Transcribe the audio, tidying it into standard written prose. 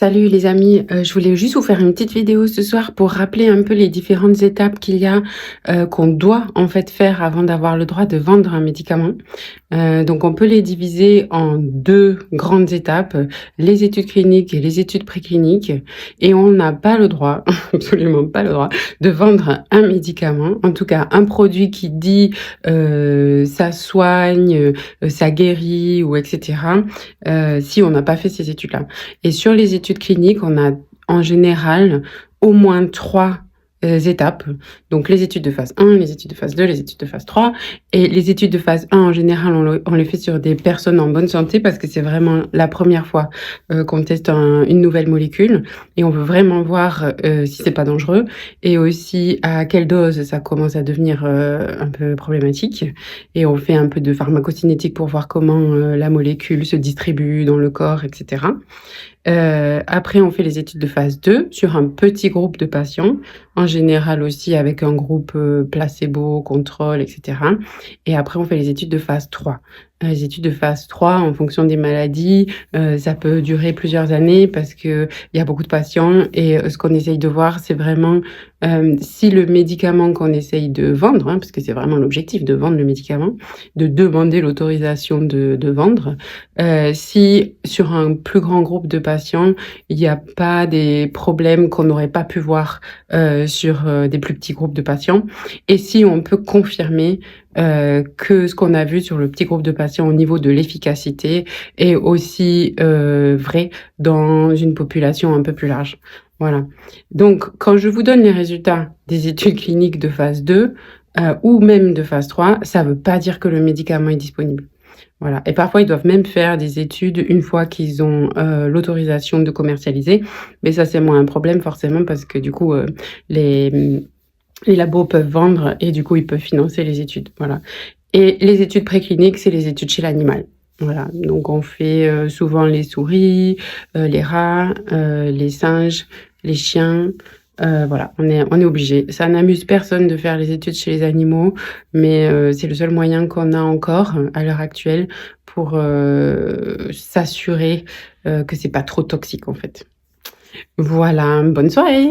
Salut les amis, je voulais juste vous faire une petite vidéo ce soir pour rappeler un peu les différentes étapes qu'il y a, qu'on doit en fait faire avant d'avoir le droit de vendre un médicament. Donc on peut les diviser en 2 grandes étapes, les études cliniques et les études précliniques, et on n'a pas le droit, absolument pas le droit, de vendre un médicament, en tout cas un produit qui dit, ça soigne, ça guérit ou etc., si on n'a pas fait ces études-là. Et sur les études cliniques, on a en général au moins 3 étapes. Donc les études de phase 1, les études de phase 2, les études de phase 3. Et les études de phase 1, en général, on les fait sur des personnes en bonne santé parce que c'est vraiment la première fois qu'on teste une nouvelle molécule. Et on veut vraiment voir si c'est pas dangereux et aussi à quelle dose ça commence à devenir un peu problématique. Et on fait un peu de pharmacocinétique pour voir comment la molécule se distribue dans le corps, etc. Après, on fait les études de phase 2 sur un petit groupe de patients, en général aussi avec un groupe placebo, contrôle, etc. Et après, on fait les études de phase 3. Les études de phase 3, en fonction des maladies, ça peut durer plusieurs années parce que il y a beaucoup de patients et ce qu'on essaye de voir, c'est vraiment si le médicament qu'on essaye de vendre, parce que c'est vraiment l'objectif de vendre le médicament, de demander l'autorisation de vendre, si sur un plus grand groupe de patients, il n'y a pas des problèmes qu'on n'aurait pas pu voir sur des plus petits groupes de patients, et si on peut confirmer que ce qu'on a vu sur le petit groupe de patients au niveau de l'efficacité est aussi vrai dans une population un peu plus large. Voilà. Donc, quand je vous donne les résultats des études cliniques de phase 2 ou même de phase 3, ça ne veut pas dire que le médicament est disponible. Voilà. Et parfois, ils doivent même faire des études une fois qu'ils ont l'autorisation de commercialiser. Mais ça, c'est moins un problème forcément parce que du coup, les labos peuvent vendre et du coup, ils peuvent financer les études. Voilà. Et les études précliniques, c'est les études chez l'animal. Voilà. Donc, on fait souvent les souris, les rats, les singes, les chiens. Voilà, on est obligé. Ça n'amuse personne de faire les études chez les animaux, mais c'est le seul moyen qu'on a encore à l'heure actuelle pour s'assurer que c'est pas trop toxique en fait. Voilà, bonne soirée!